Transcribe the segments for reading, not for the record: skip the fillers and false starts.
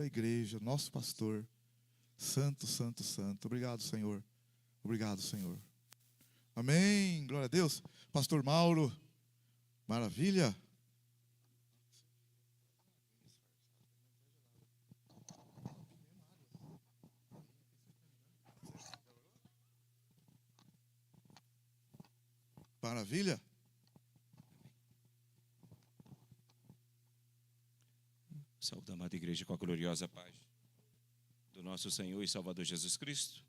da igreja, nosso pastor. Santo, santo, santo. Obrigado, Senhor. Obrigado, Senhor. Amém. Glória a Deus. Pastor Mauro. Maravilha. Maravilha. Saúde, amada igreja, com a gloriosa paz do nosso Senhor e Salvador Jesus Cristo.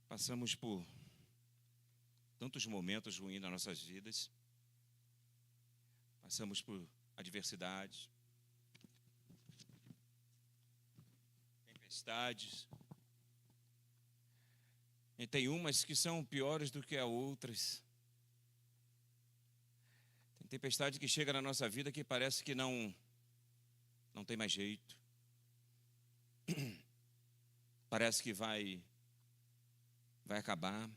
Passamos por tantos momentos ruins nas nossas vidas. Passamos por adversidades, tempestades. E tem umas que são piores do que as outras. Tem tempestade que chega na nossa vida que parece que não tem mais jeito. Parece que vai acabar.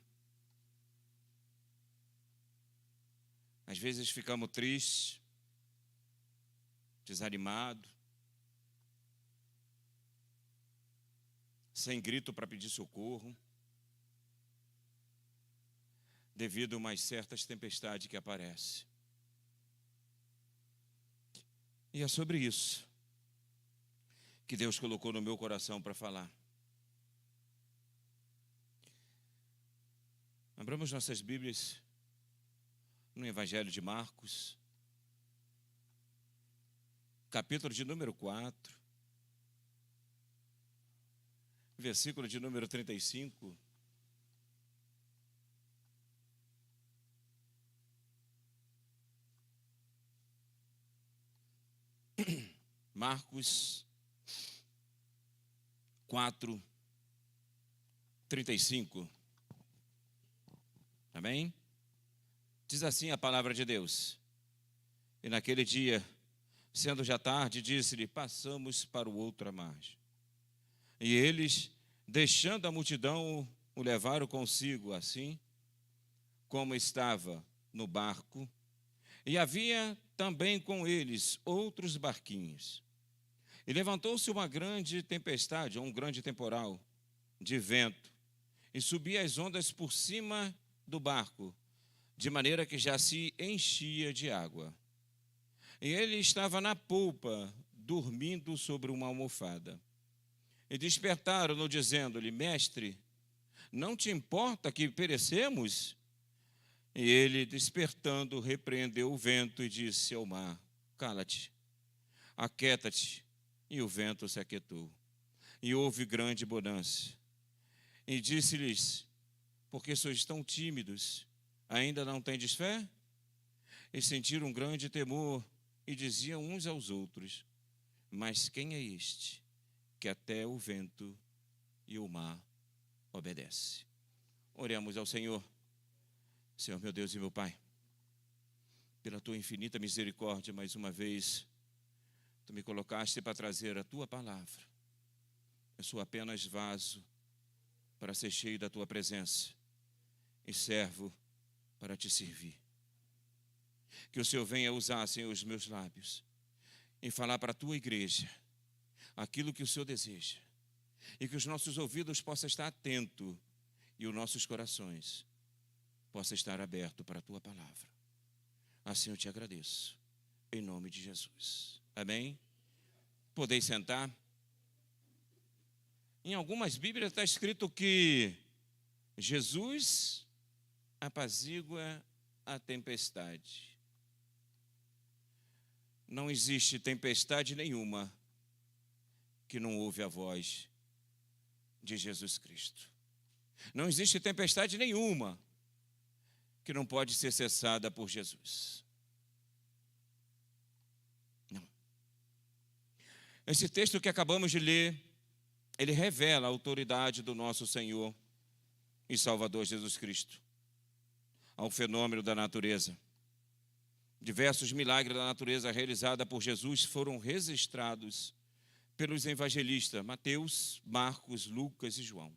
Às vezes ficamos tristes, desanimados, sem grito para pedir socorro, devido a umas certas tempestades que aparecem. E é sobre isso que Deus colocou no meu coração para falar. Abramos nossas Bíblias no Evangelho de Marcos, capítulo de número 4, versículo de número 35. Marcos 4, 35. Amém? Diz assim a palavra de Deus. E naquele dia, sendo já tarde, disse-lhe: passamos para o outra margem. E eles, deixando a multidão, o levaram consigo, assim como estava no barco. E havia também com eles outros barquinhos. E levantou-se uma grande tempestade, um grande temporal de vento, e subia as ondas por cima do barco, de maneira que já se enchia de água. E ele estava na polpa, dormindo sobre uma almofada. E despertaram-no, dizendo-lhe: mestre, não te importa que perecemos? E ele, despertando, repreendeu o vento e disse ao mar: cala-te, aquieta-te. E o vento se aquietou. E houve grande bonança. E disse-lhes: porque sois tão tímidos, ainda não tendes fé? E sentiram um grande temor e diziam uns aos outros: mas quem é este que até o vento e o mar obedece? Oremos ao Senhor. Senhor, meu Deus e meu Pai, pela tua infinita misericórdia, mais uma vez, tu me colocaste para trazer a tua palavra. Eu sou apenas vaso para ser cheio da tua presença e servo para te servir. Que o Senhor venha usar, Senhor, os meus lábios e falar para a tua igreja aquilo que o Senhor deseja. E que os nossos ouvidos possam estar atentos e os nossos corações possam estar abertos para a tua palavra. Assim eu te agradeço, em nome de Jesus. Amém? Podeis sentar. Em algumas Bíblias está escrito que Jesus apazigua a tempestade. Não existe tempestade nenhuma que não ouve a voz de Jesus Cristo. Não existe tempestade nenhuma que não pode ser cessada por Jesus. Não. Esse texto que acabamos de ler, ele revela a autoridade do nosso Senhor e Salvador Jesus Cristo ao fenômeno da natureza. Diversos milagres da natureza realizados por Jesus foram registrados pelos evangelistas Mateus, Marcos, Lucas e João.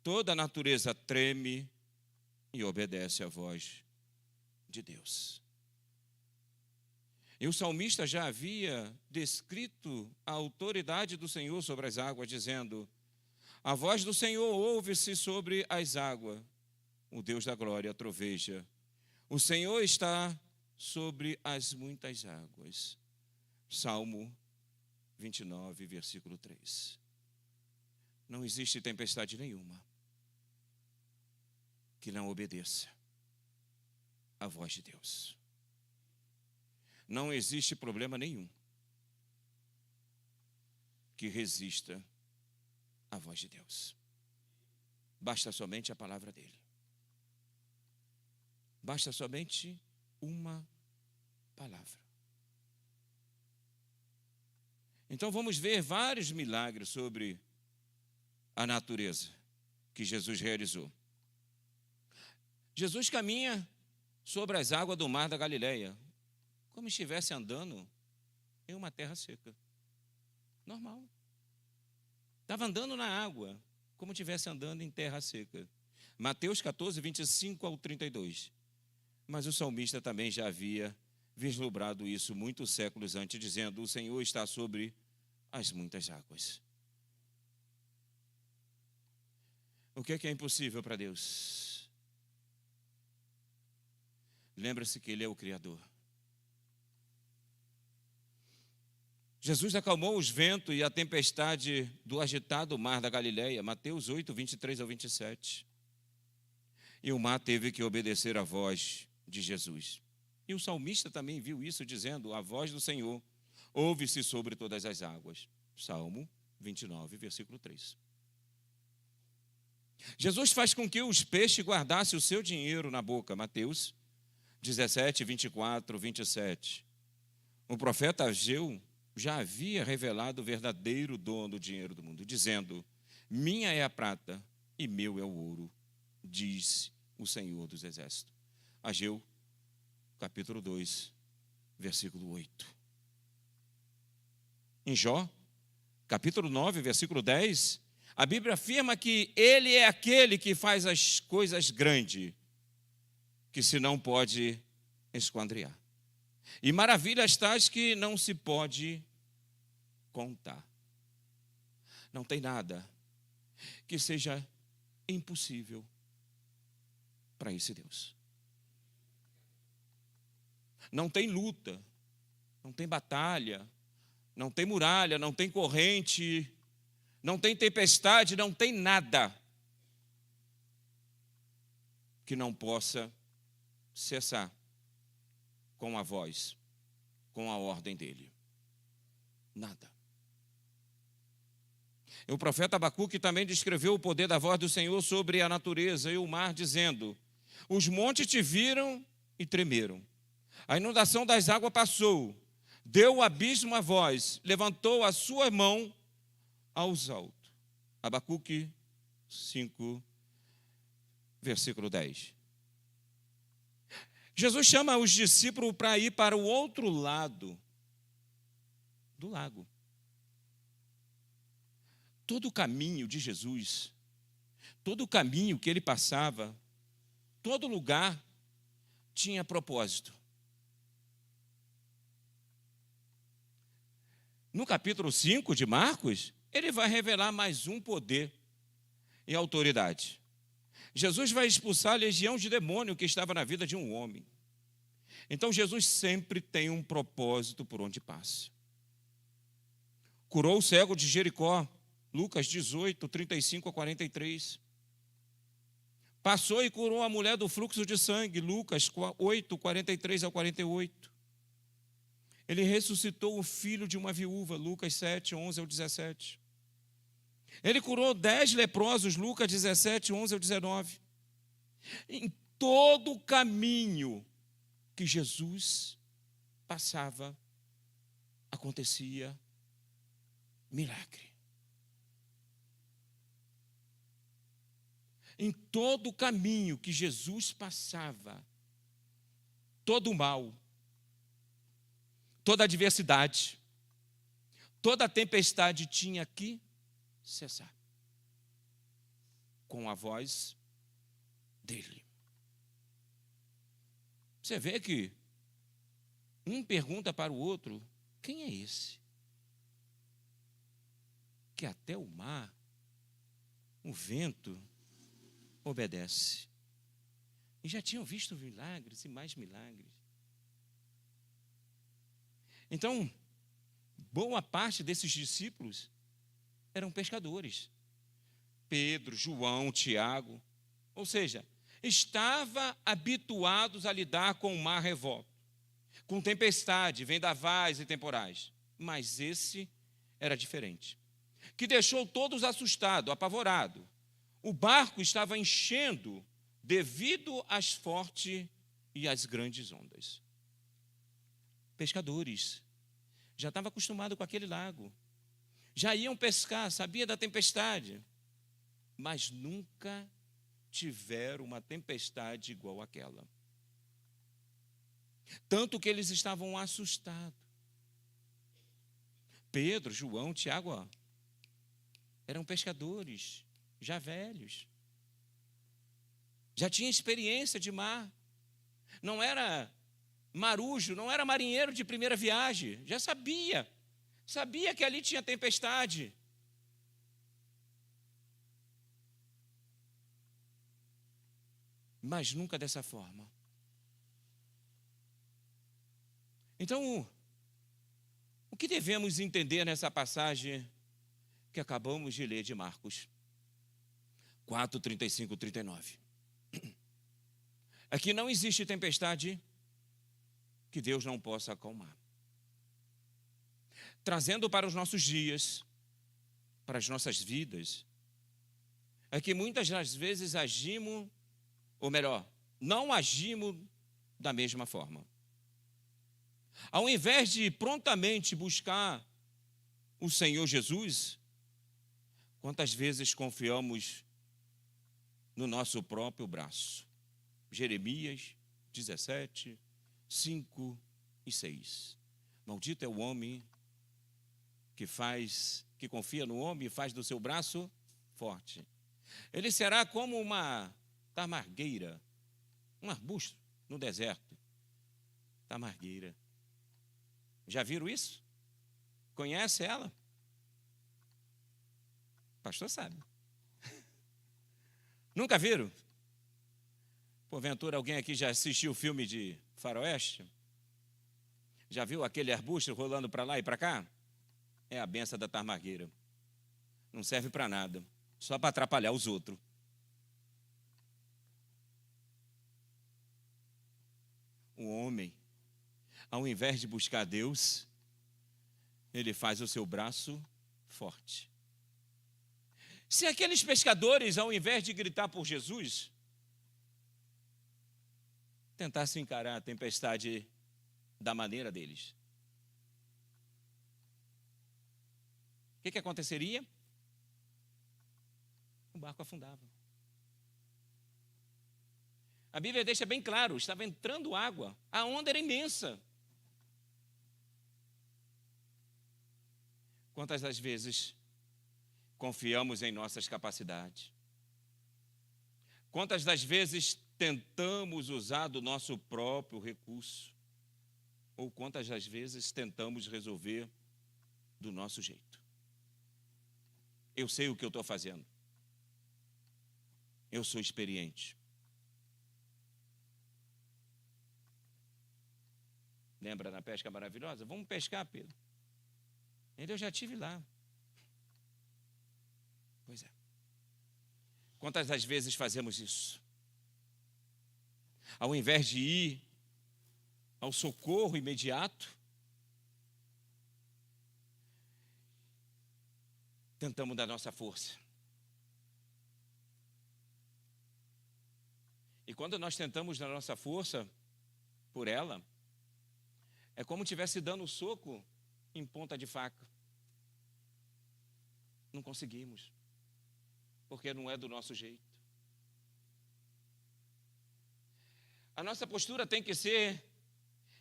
Toda a natureza treme e obedece à voz de Deus. E o salmista já havia descrito a autoridade do Senhor sobre as águas, dizendo: a voz do Senhor ouve-se sobre as águas, o Deus da glória troveja. O Senhor está sobre as muitas águas. Salmo 29, versículo 3. Não existe tempestade nenhuma que não obedeça à voz de Deus. Não existe problema nenhum que resista à voz de Deus. Basta somente a palavra dele. Basta somente uma palavra. Então vamos ver vários milagres sobre a natureza que Jesus realizou. Jesus caminha sobre as águas do mar da Galileia, como estivesse andando em uma terra seca. Normal. Estava andando na água, como estivesse andando em terra seca. Mateus 14, 25 ao 32. Mas o salmista também já havia vislumbrado isso muitos séculos antes, dizendo: o Senhor está sobre as muitas águas. O que é impossível para Deus? Lembra-se que Ele é o Criador. Jesus acalmou os ventos e a tempestade do agitado mar da Galileia, Mateus 8, 23 ao 27. E o mar teve que obedecer à voz de Jesus. E o salmista também viu isso, dizendo: a voz do Senhor ouve-se sobre todas as águas. Salmo 29, versículo 3. Jesus faz com que os peixes guardassem o seu dinheiro na boca, Mateus 17, 24, 27. O profeta Ageu já havia revelado o verdadeiro dono do dinheiro do mundo, dizendo: minha é a prata e meu é o ouro, diz o Senhor dos Exércitos. Ageu, capítulo 2, versículo 8. Em Jó, capítulo 9, versículo 10, a Bíblia afirma que Ele é aquele que faz as coisas grandes, que se não pode esquadrinhar, e maravilhas tais que não se pode contar. Não tem nada que seja impossível para esse Deus. Não tem luta, não tem batalha, não tem muralha, não tem corrente, não tem tempestade, não tem nada que não possa cessar com a voz, com a ordem dele. Nada. E o profeta Abacuque também descreveu o poder da voz do Senhor sobre a natureza e o mar, dizendo: os montes te viram e tremeram. A inundação das águas passou, deu o abismo a voz, levantou a sua mão aos altos. Abacuque 5, versículo 10. Jesus chama os discípulos para ir para o outro lado do lago. Todo o caminho de Jesus, todo o caminho que ele passava, todo lugar tinha propósito. No capítulo 5 de Marcos, ele vai revelar mais um poder e autoridade. Jesus vai expulsar a legião de demônio que estava na vida de um homem. Então Jesus sempre tem um propósito por onde passa. Curou o cego de Jericó, Lucas 18, 35 a 43. Passou e curou a mulher do fluxo de sangue, Lucas 8, 43 a 48. Ele ressuscitou o filho de uma viúva, Lucas 7, 11 ao 17. Ele curou 10 leprosos, Lucas 17, 11 ao 19. Em todo o caminho que Jesus passava, acontecia milagre. Em todo o caminho que Jesus passava, todo o mal, toda a adversidade, toda a tempestade tinha que cessar com a voz dele. Você vê que Um pergunta para o outro: quem é esse? Que até o mar, o vento, obedece. E já tinham visto milagres e mais milagres. Então, boa parte desses discípulos eram pescadores. Pedro, João, Tiago. Ou seja, estavam habituados a lidar com o mar revolto, com tempestade, vendavais e temporais. Mas esse era diferente, que deixou todos assustados, apavorados. O barco estava enchendo devido às fortes e às grandes ondas. Pescadores, já estavam acostumados com aquele lago, já iam pescar, sabia da tempestade, mas nunca tiveram uma tempestade igual àquela. Tanto que eles estavam assustados. Pedro, João, Tiago, eram pescadores, já velhos. Já tinha experiência de mar. Não era marujo, não era marinheiro de primeira viagem. Já sabia que ali tinha tempestade. Mas nunca dessa forma. Então, o que devemos entender nessa passagem que acabamos de ler de Marcos 4, 35, 39? É que não existe tempestade que Deus não possa acalmar. Trazendo para os nossos dias, para as nossas vidas, é que muitas das vezes agimos, ou melhor, não agimos da mesma forma. Ao invés de prontamente buscar o Senhor Jesus, quantas vezes confiamos no nosso próprio braço? Jeremias 17, 5 e 6. Maldito é o homem que confia no homem e faz do seu braço forte. Ele será como uma tamargueira, um arbusto no deserto. Tamargueira. Já viram isso? Conhece ela? O pastor sabe. Nunca viram? Porventura, alguém aqui já assistiu o filme de Faroeste? Já viu aquele arbusto rolando para lá e para cá? É a benção da tamargueira. Não serve para nada, só para atrapalhar os outros. O homem, ao invés de buscar Deus, ele faz o seu braço forte. Se aqueles pescadores, ao invés de gritar por Jesus, tentassem encarar a tempestade da maneira deles, o que aconteceria? O barco afundava. A Bíblia deixa bem claro, estava entrando água, a onda era imensa. Quantas das vezes confiamos em nossas capacidades? Quantas das vezes tentamos usar do nosso próprio recurso? Ou quantas das vezes tentamos resolver do nosso jeito? Eu sei o que eu estou fazendo. Eu sou experiente. Lembra na pesca maravilhosa? Vamos pescar, Pedro. Eu já estive lá. Pois é. Quantas das vezes fazemos isso? Ao invés de ir ao socorro imediato, tentamos dar nossa força. E quando nós tentamos dar nossa força por ela, é como se estivesse dando um soco em ponta de faca. Não conseguimos, porque não é do nosso jeito. A nossa postura tem que ser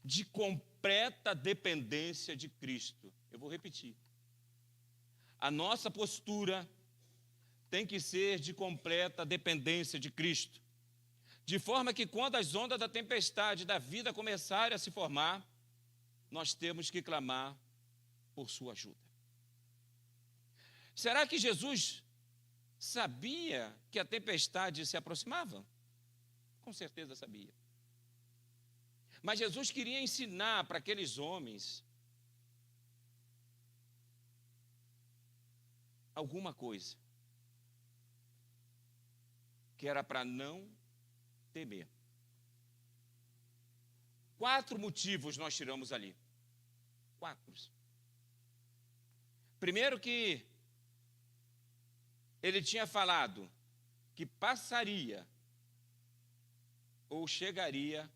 de completa dependência de Cristo. Eu vou repetir. A nossa postura tem que ser de completa dependência de Cristo. De forma que quando as ondas da tempestade da vida começarem a se formar, nós temos que clamar por sua ajuda. Será que Jesus sabia que a tempestade se aproximava? Com certeza sabia. Mas Jesus queria ensinar para aqueles homens alguma coisa, que era para não temer. 4 motivos nós tiramos ali. 4. Primeiro, que ele tinha falado que passaria ou chegaria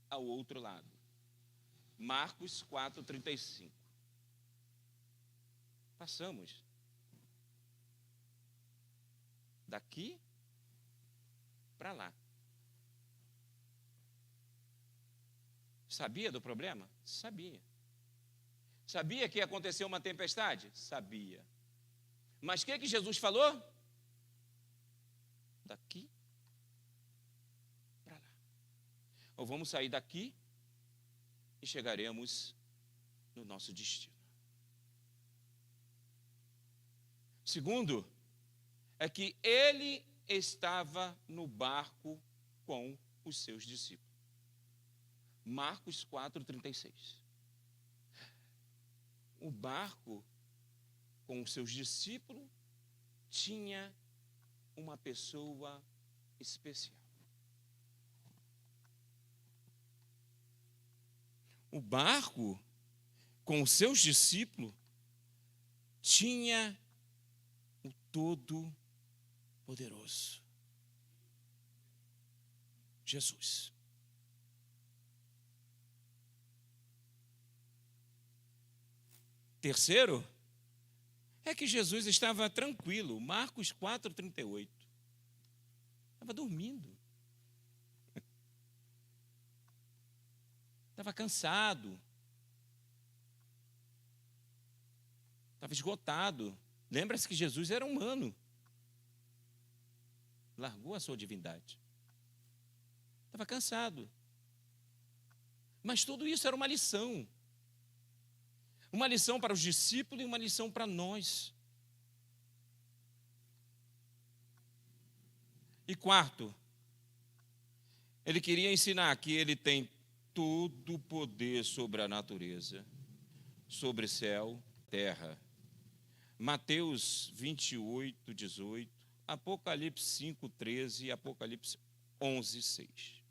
ao outro lado. Marcos 4:35. Passamos daqui para lá. Sabia do problema? Sabia. Sabia que ia acontecer uma tempestade? Sabia. Mas o que Jesus falou? Daqui para lá. Ou vamos sair daqui e chegaremos no nosso destino. Segundo, é que ele estava no barco com os seus discípulos. Marcos 4:36. O barco com os seus discípulos tinha uma pessoa especial. O barco com os seus discípulos tinha o Todo-Poderoso, Jesus. Terceiro, é que Jesus estava tranquilo. Marcos 4:38. Estava dormindo. Estava cansado. Estava esgotado. Lembra-se que Jesus era humano. Largou a sua divindade. Estava cansado. Mas tudo isso era uma lição. Uma lição para os discípulos e uma lição para nós. E quarto, ele queria ensinar que ele tem todo o poder sobre a natureza, sobre céu, terra. Mateus 28:18, Apocalipse 5:13 e Apocalipse 11:6.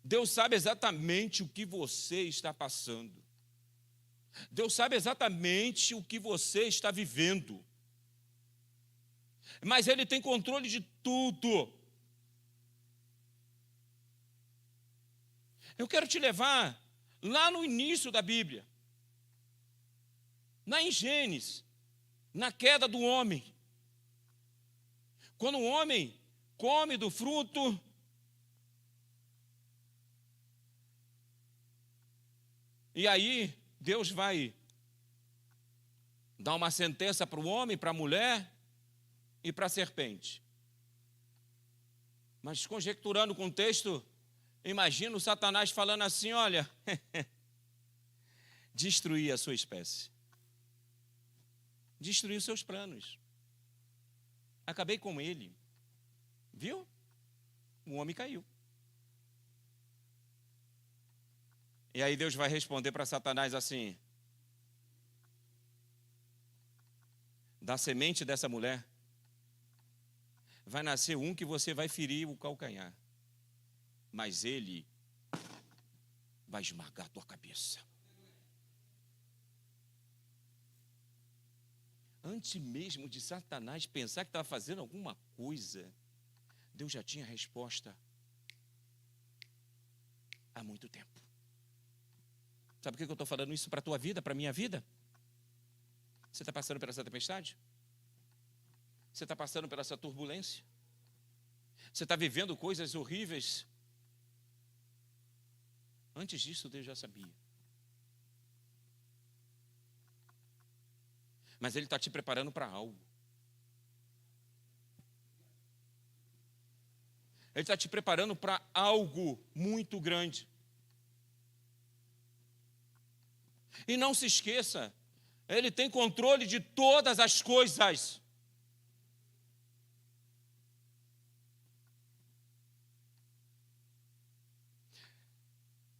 Deus sabe exatamente o que você está passando. Deus sabe exatamente o que você está vivendo. Mas Ele tem controle de tudo. Eu quero te levar lá no início da Bíblia, lá em Gênesis, na queda do homem. Quando o homem come do fruto, e aí Deus vai dar uma sentença para o homem, para a mulher e para a serpente. Mas conjecturando o contexto, imagina o Satanás falando assim: olha, destruir a sua espécie, destruir os seus planos, acabei com ele, viu? O homem caiu. E aí Deus vai responder para Satanás assim: da semente dessa mulher vai nascer um que você vai ferir o calcanhar, mas ele vai esmagar a tua cabeça. Antes mesmo de Satanás pensar que estava fazendo alguma coisa, Deus já tinha a resposta há muito tempo. Sabe por que eu estou falando isso para a tua vida, para a minha vida? Você está passando por essa tempestade? Você está passando por essa turbulência? Você está vivendo coisas horríveis? Antes disso, Deus já sabia. Mas Ele está te preparando para algo. Ele está te preparando para algo muito grande. E não se esqueça, Ele tem controle de todas as coisas.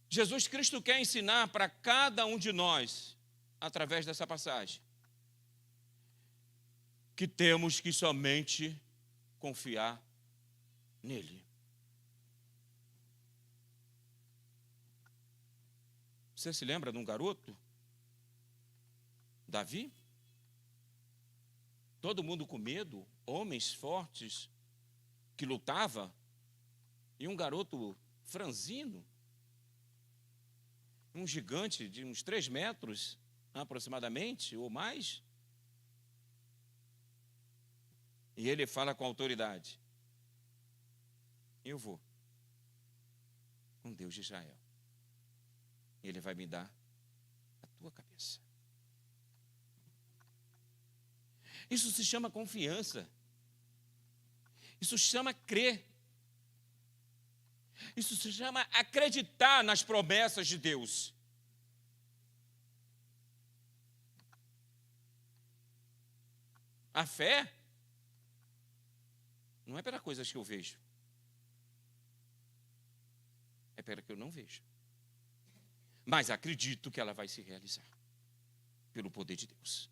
Jesus Cristo quer ensinar para cada um de nós, através dessa passagem, que temos que somente confiar nele. Você se lembra de um garoto? Davi? Todo mundo com medo, homens fortes que lutavam, e um garoto franzino, um gigante de uns 3 metros aproximadamente, ou mais. E ele fala com autoridade: eu vou com Deus de Israel. Ele vai me dar a tua cabeça. Isso se chama confiança. Isso se chama crer. Isso se chama acreditar nas promessas de Deus. A fé não é pelas coisas que eu vejo. É pela que eu não vejo. Mas acredito que ela vai se realizar pelo poder de Deus.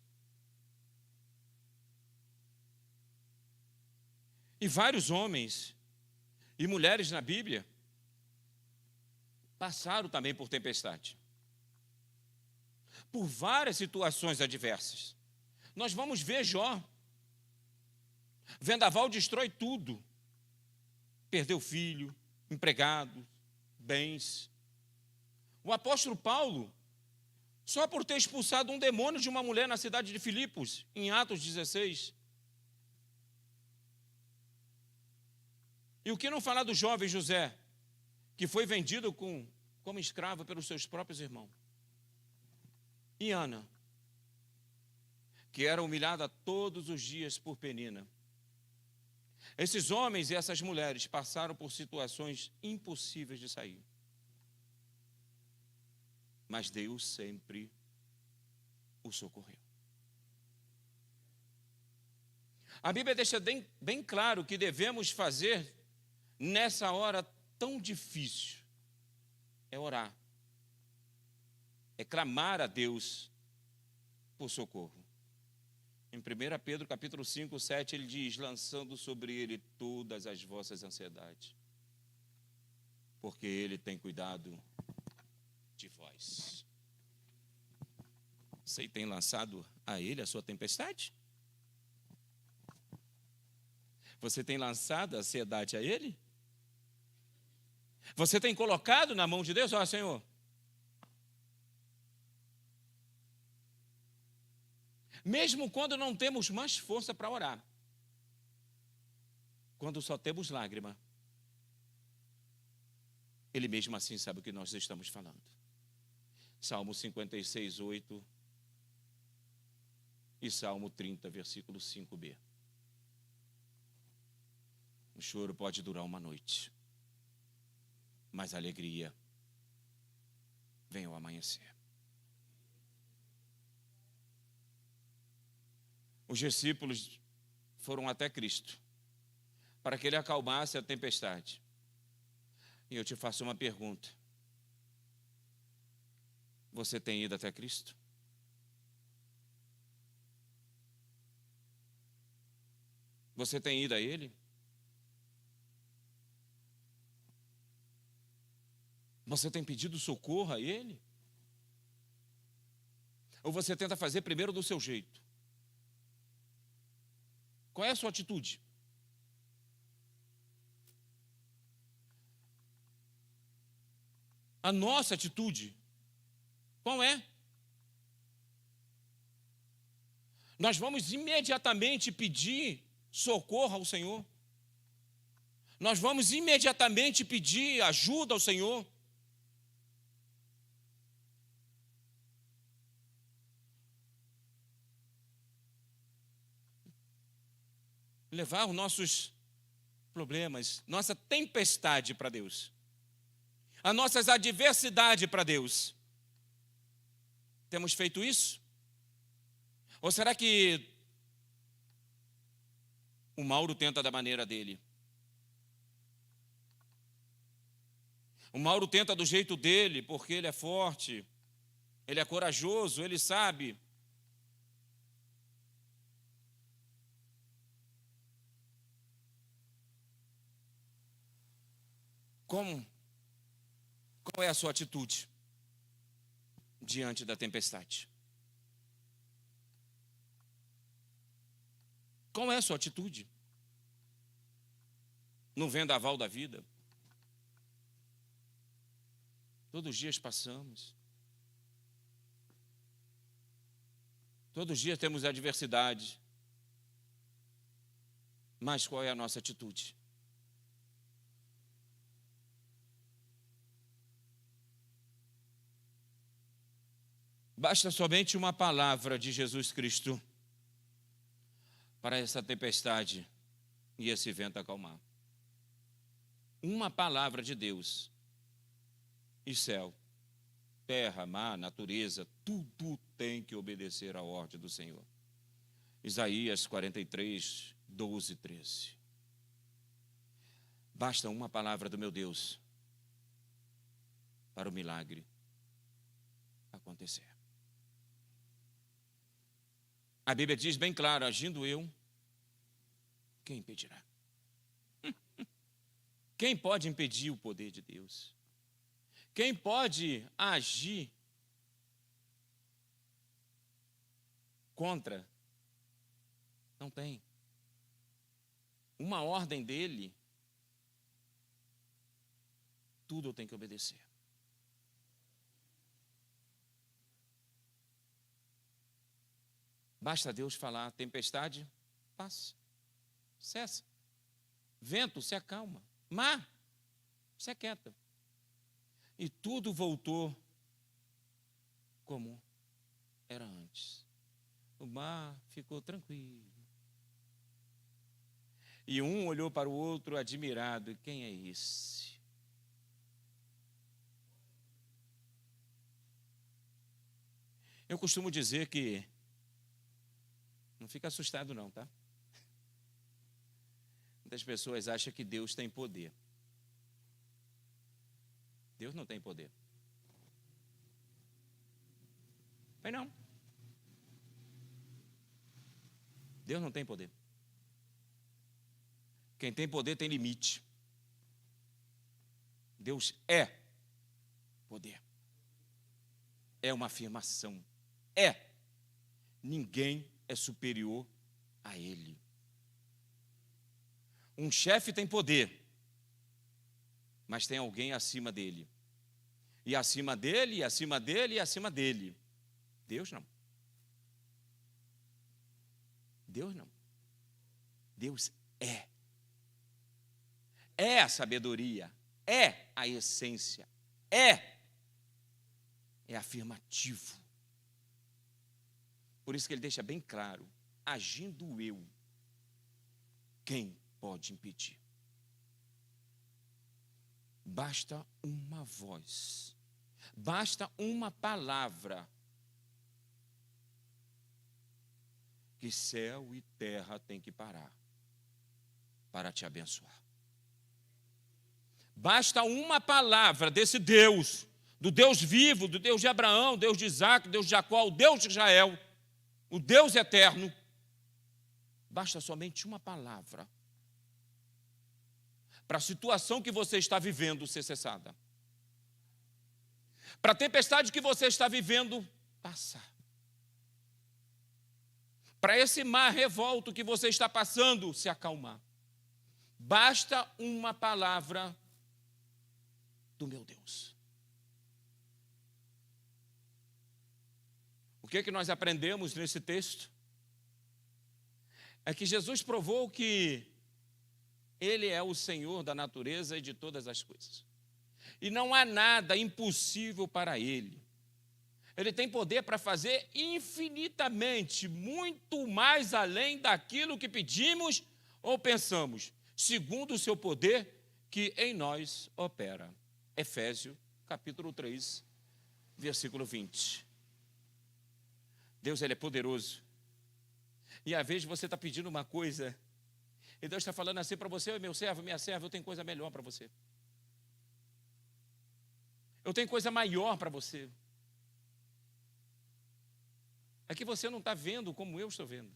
E vários homens e mulheres na Bíblia passaram também por tempestade, por várias situações adversas. Nós vamos ver Jó. Vendaval destrói tudo. Perdeu filho, empregado, bens. O apóstolo Paulo, só por ter expulsado um demônio de uma mulher na cidade de Filipos, em Atos 16. E o que não falar do jovem José, que foi vendido como escravo pelos seus próprios irmãos. E Ana, que era humilhada todos os dias por Penina. Esses homens e essas mulheres passaram por situações impossíveis de sair. Mas Deus sempre o socorreu. A Bíblia deixa bem claro que devemos fazer nessa hora tão difícil. É orar. É clamar a Deus por socorro. Em 1 Pedro capítulo 5, 7, ele diz: lançando sobre ele todas as vossas ansiedades, porque ele tem cuidado de vós. Você tem lançado a ele a sua tempestade? Você tem lançado a ansiedade a ele? Você tem colocado na mão de Deus? Ó, Senhor, mesmo quando não temos mais força para orar, quando só temos lágrima, Ele mesmo assim sabe o que nós estamos falando. Salmo 56, 8 e Salmo 30, versículo 5b. O choro pode durar uma noite, mas a alegria vem ao amanhecer. Os discípulos foram até Cristo para que ele acalmasse a tempestade. E eu te faço uma pergunta: você tem ido até Cristo? Você tem ido a Ele? Você tem pedido socorro a Ele? Ou você tenta fazer primeiro do seu jeito? Qual é a sua atitude? A nossa atitude, qual é? Nós vamos imediatamente pedir socorro ao Senhor. Nós vamos imediatamente pedir ajuda ao Senhor. Levar os nossos problemas, nossa tempestade para Deus, as nossas adversidades para Deus. Temos feito isso? Ou será que o Mauro tenta da maneira dele? O Mauro tenta do jeito dele, porque ele é forte, ele é corajoso, ele sabe. Qual é a sua atitude diante da tempestade? Qual é a sua atitude no vendaval da vida? Todos os dias passamos. Todos os dias temos adversidade. Mas qual é a nossa atitude? Basta somente uma palavra de Jesus Cristo para essa tempestade e esse vento acalmar. Uma palavra de Deus. E céu, terra, mar, natureza, tudo tem que obedecer à ordem do Senhor. Isaías 43, 12, 13. Basta uma palavra do meu Deus para o milagre acontecer. A Bíblia diz bem claro, agindo eu, quem impedirá? Quem pode impedir o poder de Deus? Quem pode agir contra? Não tem. Uma ordem dele, tudo eu tenho que obedecer. Basta Deus falar, tempestade, passa, cessa. Vento, se acalma. Mar, se aquieta. E tudo voltou como era antes. O mar ficou tranquilo. E um olhou para o outro admirado. E quem é esse? Eu costumo dizer que não fica assustado não, tá? Muitas pessoas acham que Deus tem poder. Deus não tem poder. Tem não. Deus não tem poder. Quem tem poder tem limite. Deus é poder. É uma afirmação. É. Ninguém é superior a Ele. Um chefe tem poder, mas tem alguém acima dele. E acima dele, e acima dele, e acima dele. Deus não. Deus não. Deus é. É a sabedoria. É a essência. É afirmativo. Por isso que ele deixa bem claro, agindo eu, quem pode impedir? Basta uma voz, basta uma palavra, que céu e terra têm que parar para te abençoar. Basta uma palavra desse Deus, do Deus vivo, do Deus de Abraão, Deus de Isaac, Deus de Jacó, o Deus de Israel, o Deus eterno. Basta somente uma palavra para a situação que você está vivendo ser cessada. Para a tempestade que você está vivendo passar. Para esse mar revolto que você está passando se acalmar. Basta uma palavra do meu Deus. O que é que nós aprendemos nesse texto? É que Jesus provou que Ele é o Senhor da natureza e de todas as coisas. E não há nada impossível para Ele. Ele tem poder para fazer infinitamente, muito mais além daquilo que pedimos ou pensamos, segundo o seu poder que em nós opera. Efésios, capítulo 3, versículo 20. Deus, Ele é poderoso. E às vezes você está pedindo uma coisa, e Deus está falando assim para você: meu servo, minha serva, eu tenho coisa melhor para você. Eu tenho coisa maior para você. É que você não está vendo como eu estou vendo.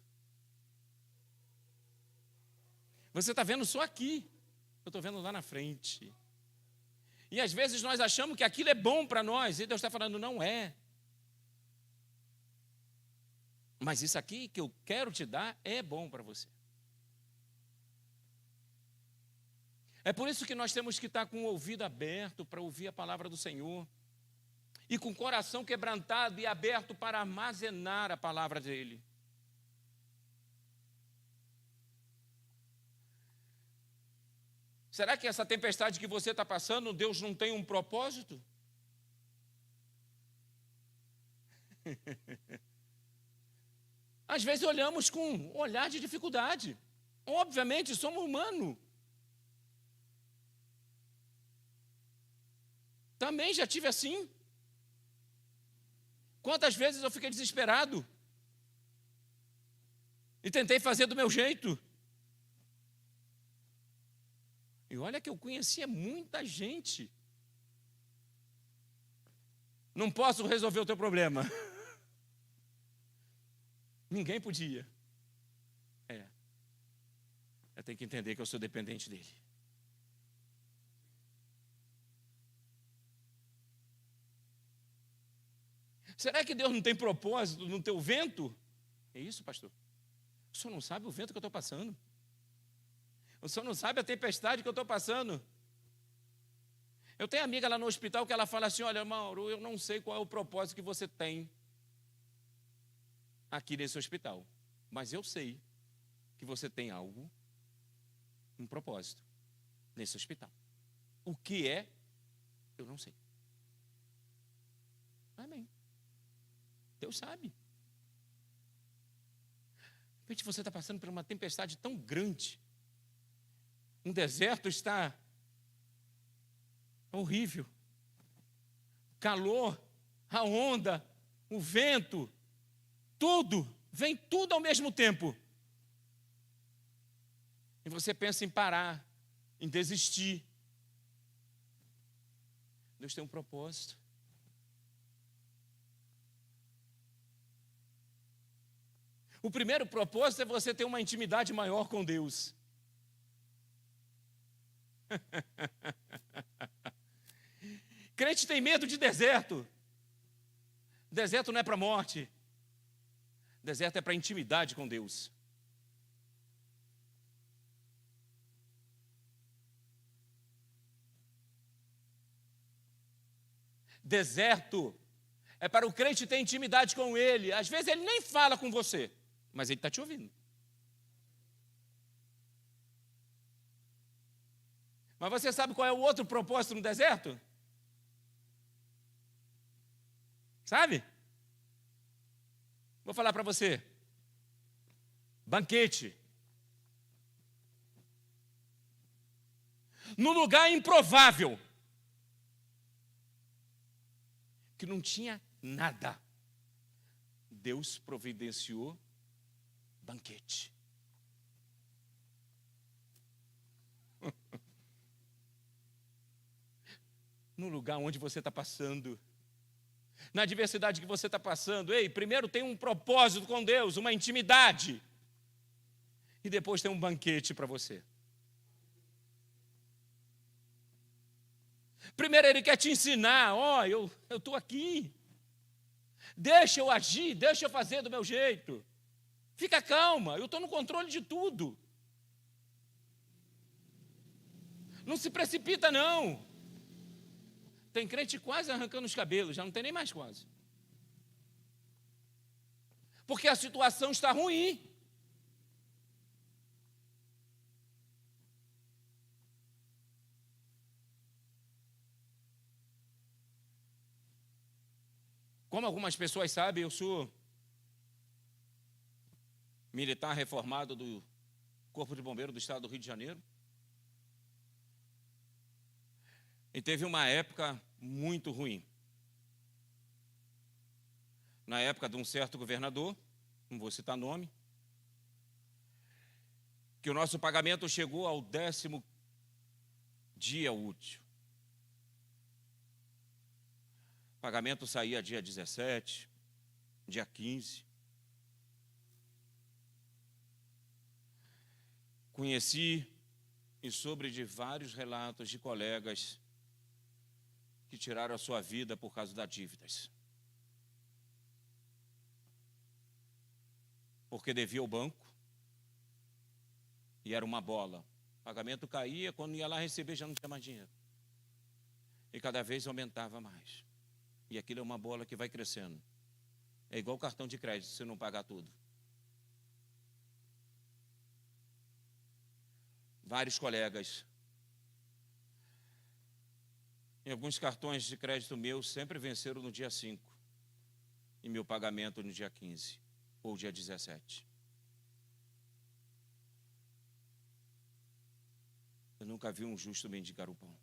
Você está vendo só aqui. Eu estou vendo lá na frente. E às vezes nós achamos que aquilo é bom para nós. E Deus está falando: não é. Mas isso aqui que eu quero te dar é bom para você. É por isso que nós temos que estar com o ouvido aberto para ouvir a palavra do Senhor. E com o coração quebrantado e aberto para armazenar a palavra dele. Será que essa tempestade que você está passando, Deus não tem um propósito? Às vezes olhamos com um olhar de dificuldade. Obviamente, somos humanos. Também já tive assim. Quantas vezes eu fiquei desesperado e tentei fazer do meu jeito. E olha que eu conhecia muita gente. Não posso resolver o teu problema. Ninguém podia. Eu tenho que entender que eu sou dependente dele. Será que Deus não tem propósito no teu vento? É isso, pastor? O senhor não sabe o vento que eu estou passando? O senhor não sabe a tempestade que eu estou passando? Eu tenho amiga lá no hospital que ela fala assim: olha, Mauro, eu não sei qual é o propósito que você tem aqui nesse hospital, mas eu sei que você tem algo, um propósito nesse hospital. O que é, eu não sei. Amém. Deus sabe. De repente você está passando por uma tempestade tão grande. Um deserto está horrível. Calor, a onda, o vento, tudo, vem tudo ao mesmo tempo. E você pensa em parar, em desistir. Deus tem um propósito. O primeiro propósito é você ter uma intimidade maior com Deus. Crente tem medo de deserto. Deserto não é para morte. Deserto é para intimidade com Deus. Deserto é para o crente ter intimidade com Ele. Às vezes Ele nem fala com você, mas Ele está te ouvindo. Mas você sabe qual é o outro propósito no deserto? Sabe? Vou falar para você. Banquete. Num lugar improvável. Que não tinha nada. Deus providenciou banquete. No lugar onde você está passando, na adversidade que você está passando, primeiro tem um propósito com Deus, uma intimidade, e depois tem um banquete para você. Primeiro Ele quer te ensinar: eu estou aqui, deixa eu agir, deixa eu fazer do meu jeito, fica calma, eu estou no controle de tudo, não se precipita não. Tem crente quase arrancando os cabelos, já não tem nem mais quase. Porque a situação está ruim. Como algumas pessoas sabem, eu sou militar reformado do Corpo de Bombeiro do Estado do Rio de Janeiro. E teve uma época muito ruim. na época de um certo governador, não vou citar nome, que o nosso pagamento chegou ao 10º dia útil. O pagamento saía dia 17, dia 15. Conheci e soube de vários relatos de colegas que tiraram a sua vida por causa das dívidas. Porque devia ao banco e era uma bola. O pagamento caía, quando ia lá receber já não tinha mais dinheiro. E cada vez aumentava mais. E aquilo é uma bola que vai crescendo. É igual cartão de crédito, se não pagar tudo. Vários colegas. Em alguns cartões de crédito meus sempre venceram no dia 5. E meu pagamento no dia 15 ou dia 17. Eu nunca vi um justo mendigar o pão.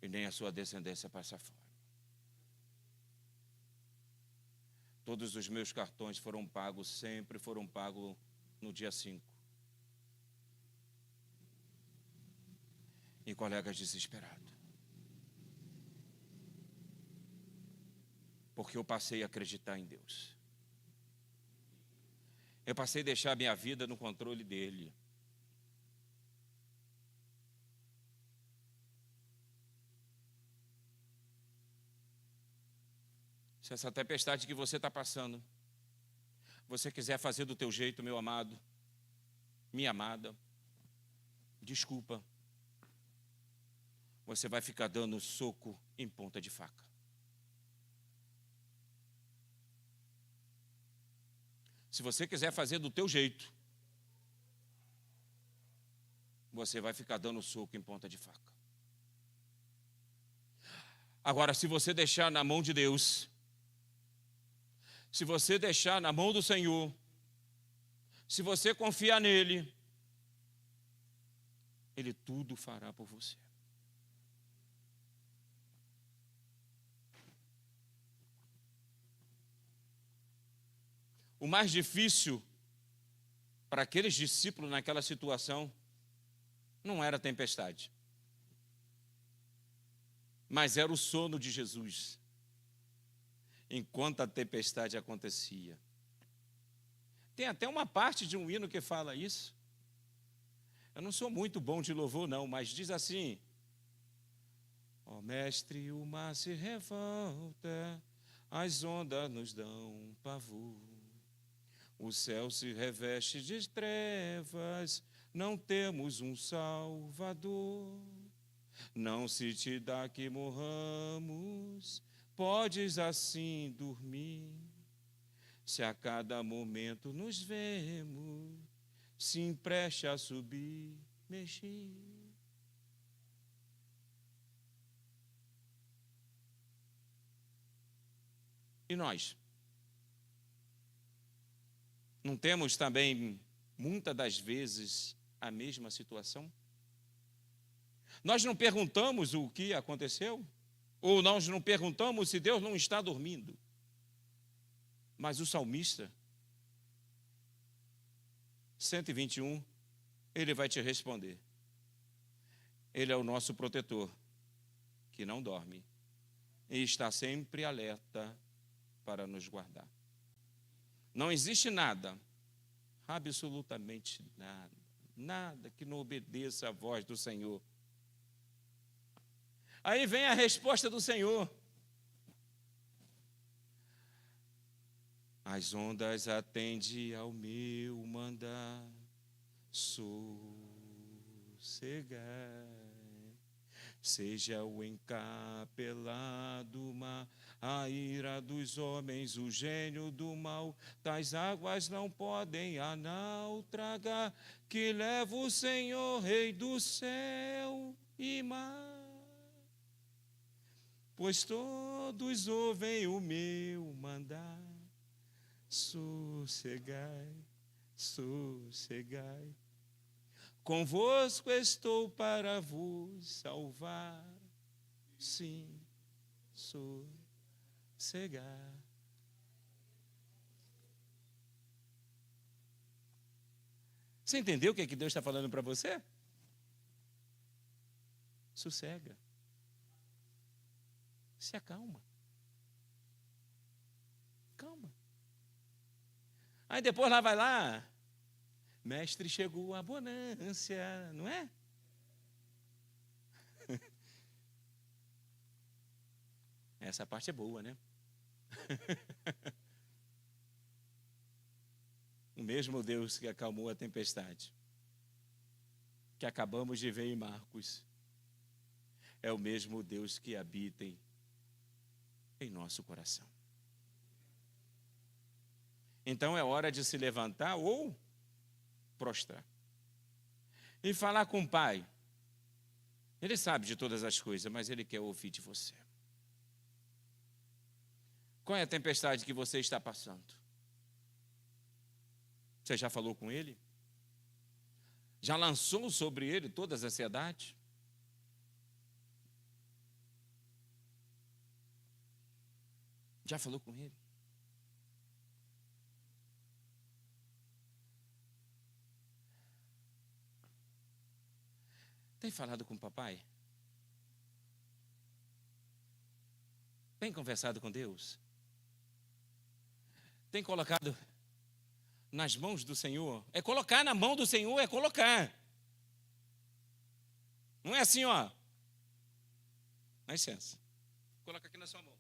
E nem a sua descendência passar fome. Todos os meus cartões foram pagos, sempre foram pagos no dia 5. E colegas desesperados. Porque eu passei a acreditar em Deus. Eu passei a deixar minha vida no controle dele. Se essa tempestade que você está passando, você quiser fazer do teu jeito, meu amado, minha amada, desculpa, você vai ficar dando soco em ponta de faca. Se você quiser fazer do teu jeito, você vai ficar dando soco em ponta de faca. Agora, se você deixar na mão de Deus, se você deixar na mão do Senhor, se você confiar nele, Ele tudo fará por você. O mais difícil para aqueles discípulos naquela situação não era a tempestade, mas era o sono de Jesus, enquanto a tempestade acontecia. Tem até uma parte de um hino que fala isso. Eu não sou muito bom de louvor, não, mas diz assim: ó mestre, o mar se revolta, as ondas nos dão pavor. O céu se reveste de trevas, não temos um Salvador. Não se te dá que morramos, podes assim dormir. Se a cada momento nos vemos, se empreste a subir, mexer. E nós? Não temos também, muitas das vezes, a mesma situação? Nós não perguntamos o que aconteceu? Ou nós não perguntamos se Deus não está dormindo? Mas o salmista, 121, ele vai te responder. Ele é o nosso protetor, que não dorme e está sempre alerta para nos guardar. Não existe nada, absolutamente nada, nada que não obedeça à voz do Senhor. Aí vem a resposta do Senhor. As ondas atendem ao meu mandar, sossegai. Seja o encapelado mar, a ira dos homens, o gênio do mal, tais águas não podem a naufragar, que leva o Senhor, Rei do céu e mar. Pois todos ouvem o meu mandar, sossegai, sossegai. Convosco estou para vos salvar, sim, sossegar. Você entendeu o que Deus está falando para você? Sossega. Se acalma. Calma. Aí depois lá vai lá. Mestre, chegou a bonância, não é? Essa parte é boa, né? O mesmo Deus que acalmou a tempestade, que acabamos de ver em Marcos, é o mesmo Deus que habita em nosso coração. Então é hora de se levantar ou prostrar e falar com o Pai. Ele sabe de todas as coisas, mas Ele quer ouvir de você. Qual é a tempestade que você está passando? Você já falou com Ele? Já lançou sobre Ele toda a ansiedade? Já falou com Ele? Tem falado com o papai? Tem conversado com Deus? Tem colocado nas mãos do Senhor? É colocar na mão do Senhor, é colocar. Não é assim, ó. Dá licença. Coloca aqui na sua mão.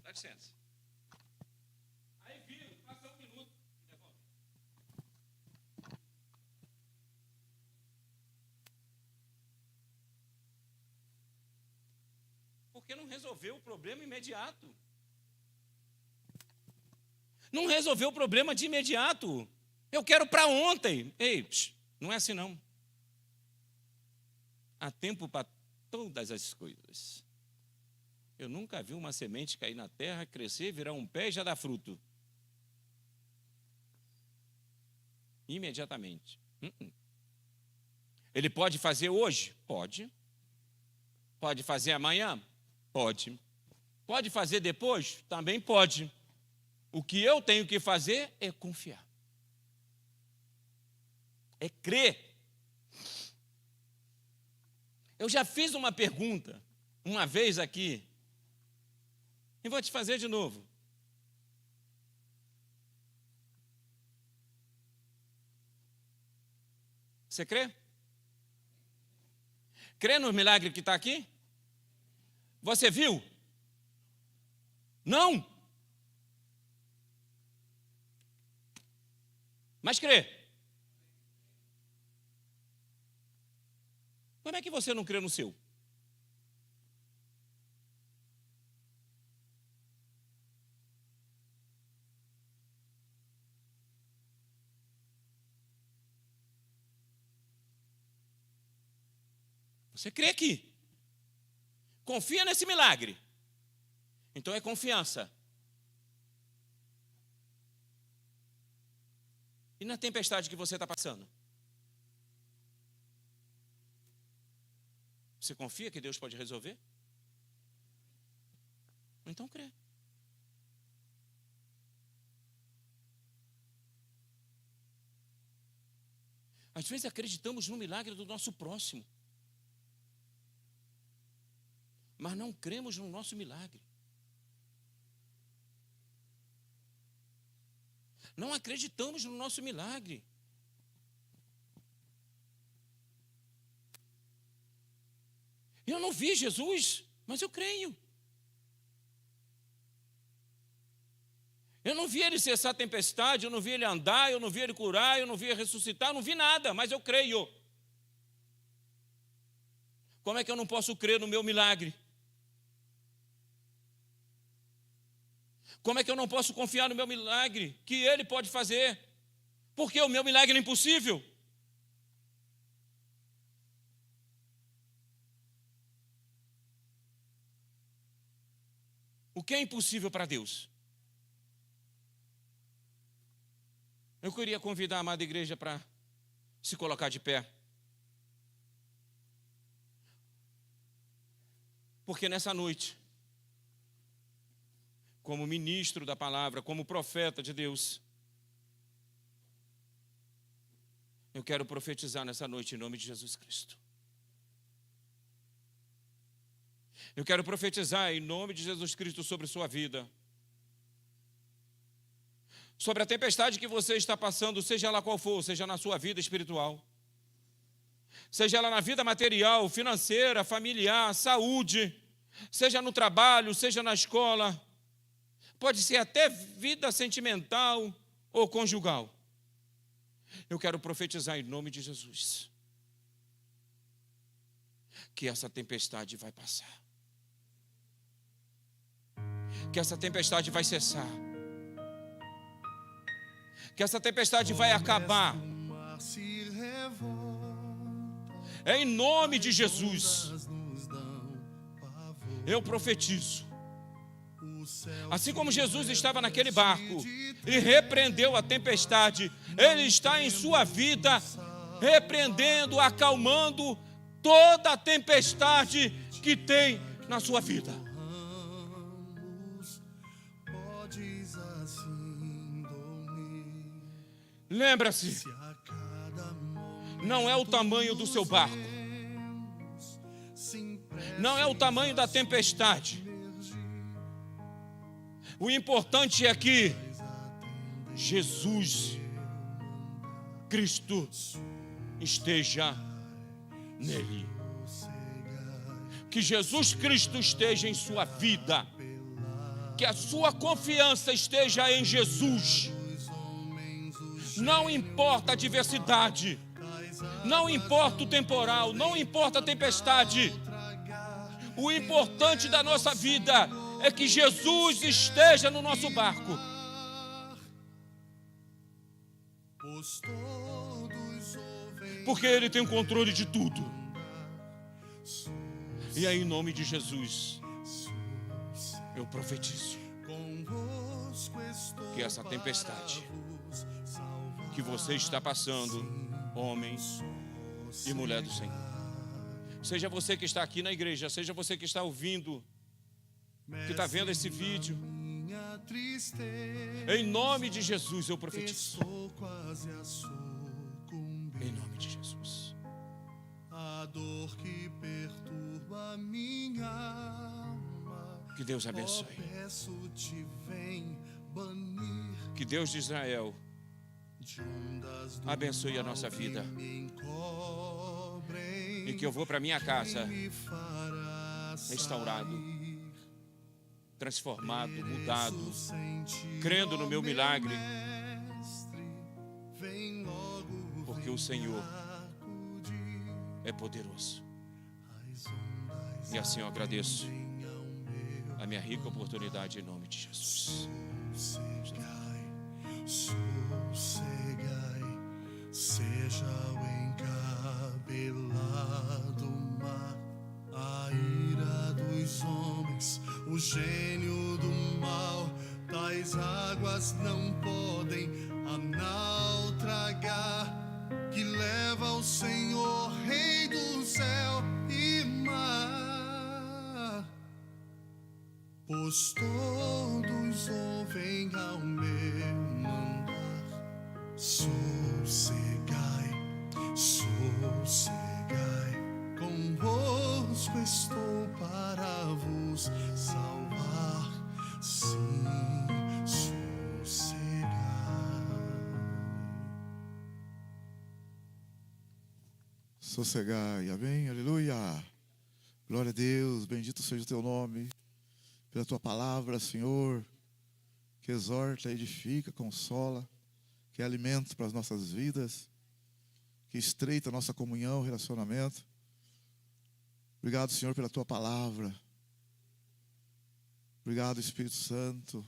Dá licença. Aí vira, passa 1 minuto. Porque não resolveu o problema imediato. Não resolveu o problema de imediato. Eu quero para ontem. Ei, não é assim não. Há tempo para todas as coisas. Eu nunca vi uma semente cair na terra, crescer, virar um pé e já dar fruto. Imediatamente. Ele pode fazer hoje? Pode. Pode fazer amanhã? Pode. Pode fazer depois? Também pode. O que eu tenho que fazer é confiar. É crer. Eu já fiz uma pergunta uma vez aqui e vou te fazer de novo. Você crê? Crê no milagre que está aqui? Você viu? Não? Mas crê. Como é que você não crê no seu? Você crê aqui. Confia nesse milagre. Então é confiança. E na tempestade que você está passando? Você confia que Deus pode resolver? Então crê. Às vezes acreditamos no milagre do nosso próximo, mas não cremos no nosso milagre. Não acreditamos no nosso milagre. Eu não vi Jesus, mas eu creio. Eu não vi ele cessar a tempestade, eu não vi ele andar, eu não vi ele curar, eu não vi ele ressuscitar, eu não vi nada, mas eu creio. Como é que eu não posso crer no meu milagre? Como é que eu não posso confiar no meu milagre, que Ele pode fazer? Porque o meu milagre é impossível. O que é impossível para Deus? Eu queria convidar a amada igreja para se colocar de pé. Porque nessa noite, como ministro da palavra, como profeta de Deus, eu quero profetizar nessa noite em nome de Jesus Cristo. Eu quero profetizar em nome de Jesus Cristo sobre sua vida, sobre a tempestade que você está passando, seja lá qual for, seja na sua vida espiritual, seja ela na vida material, financeira, familiar, saúde, seja no trabalho, seja na escola, pode ser até vida sentimental ou conjugal. Eu quero profetizar em nome de Jesus que essa tempestade vai passar, que essa tempestade vai cessar, que essa tempestade vai acabar. É em nome de Jesus. Eu profetizo. Assim como Jesus estava naquele barco e repreendeu a tempestade, Ele está em sua vida, repreendendo, acalmando toda a tempestade que tem na sua vida. Lembra-se, não é o tamanho do seu barco, não é o tamanho da tempestade. O importante é que Jesus Cristo esteja nele. Que Jesus Cristo esteja em sua vida. Que a sua confiança esteja em Jesus. Não importa a adversidade, não importa o temporal, não importa a tempestade. O importante da nossa vida é que Jesus esteja no nosso barco. Porque Ele tem o controle de tudo. E aí, em nome de Jesus, eu profetizo que essa tempestade que você está passando, homem e mulher do Senhor, seja você que está aqui na igreja, seja você que está ouvindo, que está vendo esse vídeo, em nome de Jesus eu profetizo. Em nome de Jesus. A dor que perturba minha alma, que Deus abençoe. Que Deus de Israel abençoe a nossa vida. E que eu vou para minha casa restaurado, transformado, mudado, crendo no meu milagre, porque o Senhor é poderoso. E assim eu agradeço a minha rica oportunidade em nome de Jesus. Sossegai, seja o encabelado mar, a ira dos homens, o gênio do mal, tais águas não podem a naufragar, que leva o Senhor, Rei do céu e mar, pois todos ouvem ao meu mandar. Sossegai, sossegai, convosco estou para vos salvar. Sim, sossegai. Sossegai, amém, aleluia. Glória a Deus, bendito seja o teu nome, pela tua palavra, Senhor, que exorta, edifica, consola, que é alimento para as nossas vidas, que estreita a nossa comunhão, relacionamento. Obrigado, Senhor, pela tua palavra. Obrigado, Espírito Santo.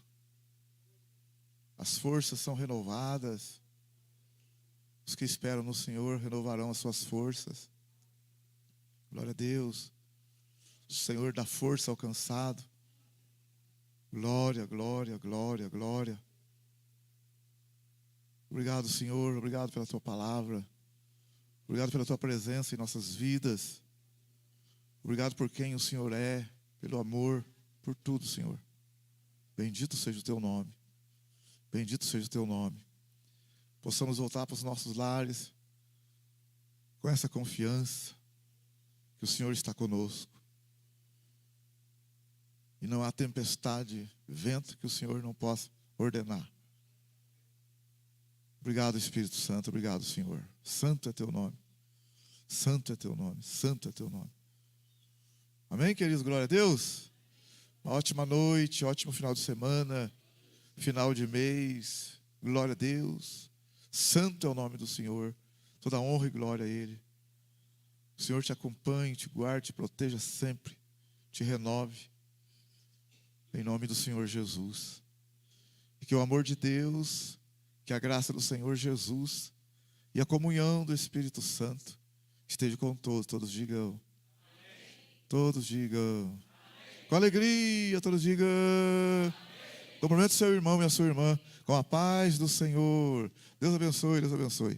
As forças são renovadas. Os que esperam no Senhor renovarão as suas forças. Glória a Deus. O Senhor dá força ao cansado. Glória, glória, glória, glória. Obrigado, Senhor. Obrigado pela tua palavra. Obrigado pela tua presença em nossas vidas. Obrigado por quem o Senhor é, pelo amor, por tudo, Senhor. Bendito seja o teu nome. Bendito seja o teu nome. Possamos voltar para os nossos lares com essa confiança que o Senhor está conosco. E não há tempestade, vento que o Senhor não possa ordenar. Obrigado, Espírito Santo. Obrigado, Senhor. Santo é teu nome. Santo é teu nome. Santo é teu nome. Amém, queridos? Glória a Deus. Uma ótima noite, ótimo final de semana, final de mês. Glória a Deus. Santo é o nome do Senhor. Toda honra e glória a Ele. O Senhor te acompanhe, te guarde, te proteja sempre. Te renove. Em nome do Senhor Jesus. E que o amor de Deus, que a graça do Senhor Jesus e a comunhão do Espírito Santo esteja com todos. Todos digam. Amém. Todos digam. Amém. Com alegria, todos digam. Amém. Cumprimento seu irmão e a sua irmã com a paz do Senhor. Deus abençoe, Deus abençoe.